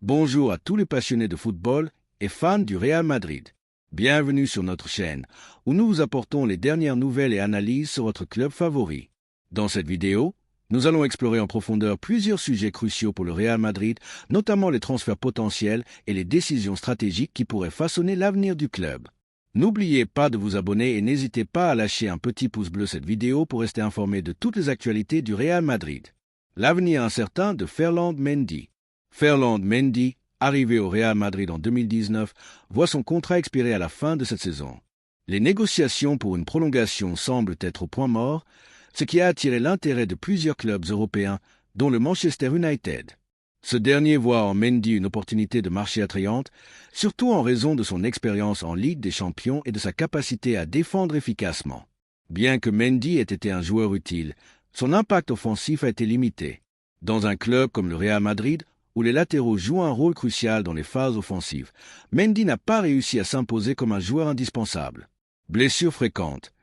Bonjour à tous les passionnés de football et fans du Real Madrid. Bienvenue sur notre chaîne, où nous vous apportons les dernières nouvelles et analyses sur votre club favori. Dans cette vidéo, nous allons explorer en profondeur plusieurs sujets cruciaux pour le Real Madrid, notamment les transferts potentiels et les décisions stratégiques qui pourraient façonner l'avenir du club. N'oubliez pas de vous abonner et n'hésitez pas à lâcher un petit pouce bleu cette vidéo pour rester informé de toutes les actualités du Real Madrid. L'avenir incertain de Ferland Mendy. Ferland Mendy, arrivé au Real Madrid en 2019, voit son contrat expirer à la fin de cette saison. Les négociations pour une prolongation semblent être au point mort, ce qui a attiré l'intérêt de plusieurs clubs européens, dont le Manchester United. Ce dernier voit en Mendy une opportunité de marché attrayante, surtout en raison de son expérience en Ligue des Champions et de sa capacité à défendre efficacement. Bien que Mendy ait été un joueur utile, son impact offensif a été limité. Dans un club comme le Real Madrid, où les latéraux jouent un rôle crucial dans les phases offensives, Mendy n'a pas réussi à s'imposer comme un joueur indispensable. Blessures fréquentes.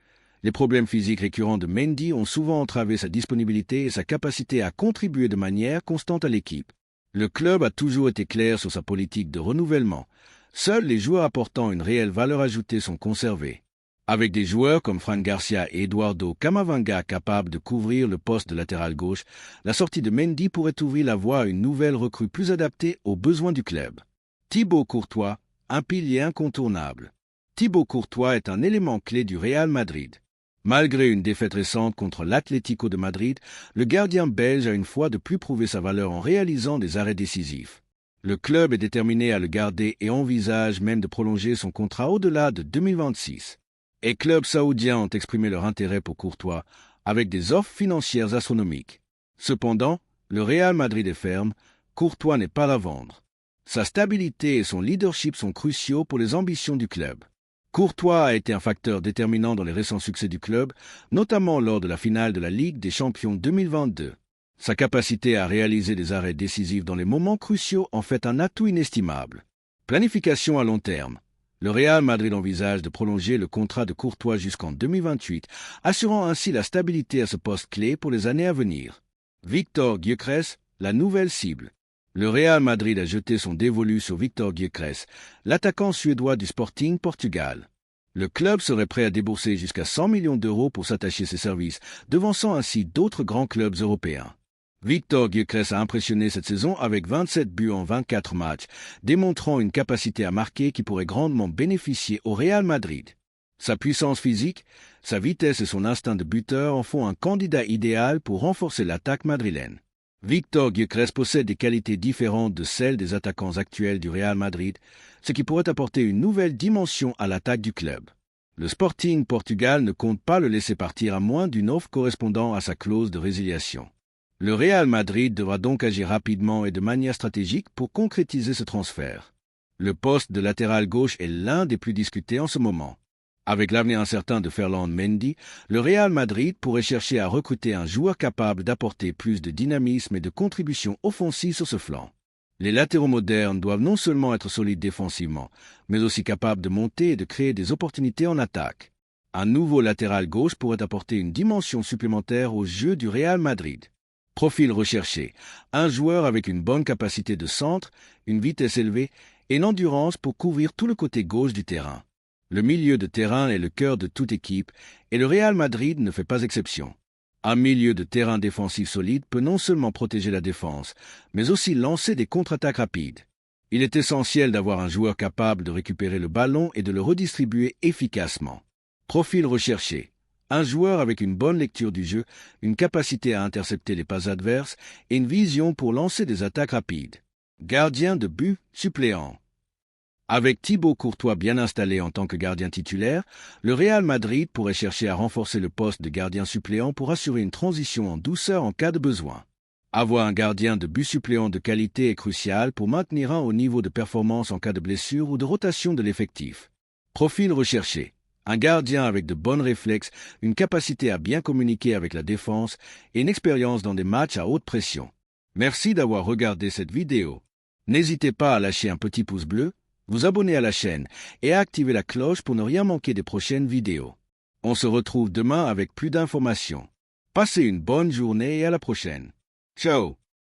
Les problèmes physiques récurrents de Mendy ont souvent entravé sa disponibilité et sa capacité à contribuer de manière constante à l'équipe. Le club a toujours été clair sur sa politique de renouvellement. Seuls les joueurs apportant une réelle valeur ajoutée sont conservés. Avec des joueurs comme Fran Garcia et Eduardo Camavinga capables de couvrir le poste de latéral gauche, la sortie de Mendy pourrait ouvrir la voie à une nouvelle recrue plus adaptée aux besoins du club. Thibaut Courtois, un pilier incontournable. Thibaut Courtois est un élément clé du Real Madrid. Malgré une défaite récente contre l'Atlético de Madrid, le gardien belge a une fois de plus prouvé sa valeur en réalisant des arrêts décisifs. Le club est déterminé à le garder et envisage même de prolonger son contrat au-delà de 2026. Et clubs saoudiens ont exprimé leur intérêt pour Courtois, avec des offres financières astronomiques. Cependant, le Real Madrid est ferme, Courtois n'est pas à vendre. Sa stabilité et son leadership sont cruciaux pour les ambitions du club. Courtois a été un facteur déterminant dans les récents succès du club, notamment lors de la finale de la Ligue des Champions 2022. Sa capacité à réaliser des arrêts décisifs dans les moments cruciaux en fait un atout inestimable. Planification à long terme. Le Real Madrid envisage de prolonger le contrat de Courtois jusqu'en 2028, assurant ainsi la stabilité à ce poste clé pour les années à venir. Víctor Gyökeres, la nouvelle cible. Le Real Madrid a jeté son dévolu sur Víctor Gyökeres, l'attaquant suédois du Sporting Portugal. Le club serait prêt à débourser jusqu'à 100 millions d'euros pour s'attacher ses services, devançant ainsi d'autres grands clubs européens. Víctor Gyökeres a impressionné cette saison avec 27 buts en 24 matchs, démontrant une capacité à marquer qui pourrait grandement bénéficier au Real Madrid. Sa puissance physique, sa vitesse et son instinct de buteur en font un candidat idéal pour renforcer l'attaque madrilène. Víctor Gyökeres possède des qualités différentes de celles des attaquants actuels du Real Madrid, ce qui pourrait apporter une nouvelle dimension à l'attaque du club. Le Sporting Portugal ne compte pas le laisser partir à moins d'une offre correspondant à sa clause de résiliation. Le Real Madrid devra donc agir rapidement et de manière stratégique pour concrétiser ce transfert. Le poste de latéral gauche est l'un des plus discutés en ce moment. Avec l'avenir incertain de Ferland Mendy, le Real Madrid pourrait chercher à recruter un joueur capable d'apporter plus de dynamisme et de contribution offensive sur ce flanc. Les latéraux modernes doivent non seulement être solides défensivement, mais aussi capables de monter et de créer des opportunités en attaque. Un nouveau latéral gauche pourrait apporter une dimension supplémentaire au jeu du Real Madrid. Profil recherché, un joueur avec une bonne capacité de centre, une vitesse élevée et une endurance pour couvrir tout le côté gauche du terrain. Le milieu de terrain est le cœur de toute équipe et le Real Madrid ne fait pas exception. Un milieu de terrain défensif solide peut non seulement protéger la défense, mais aussi lancer des contre-attaques rapides. Il est essentiel d'avoir un joueur capable de récupérer le ballon et de le redistribuer efficacement. Profil recherché. Un joueur avec une bonne lecture du jeu, une capacité à intercepter les passes adverses et une vision pour lancer des attaques rapides. Gardien de but suppléant. Avec Thibaut Courtois bien installé en tant que gardien titulaire, le Real Madrid pourrait chercher à renforcer le poste de gardien suppléant pour assurer une transition en douceur en cas de besoin. Avoir un gardien de but suppléant de qualité est crucial pour maintenir un haut niveau de performance en cas de blessure ou de rotation de l'effectif. Profil recherché. Un gardien avec de bons réflexes, une capacité à bien communiquer avec la défense et une expérience dans des matchs à haute pression. Merci d'avoir regardé cette vidéo. N'hésitez pas à lâcher un petit pouce bleu, vous abonner à la chaîne et à activer la cloche pour ne rien manquer des prochaines vidéos. On se retrouve demain avec plus d'informations. Passez une bonne journée et à la prochaine. Ciao!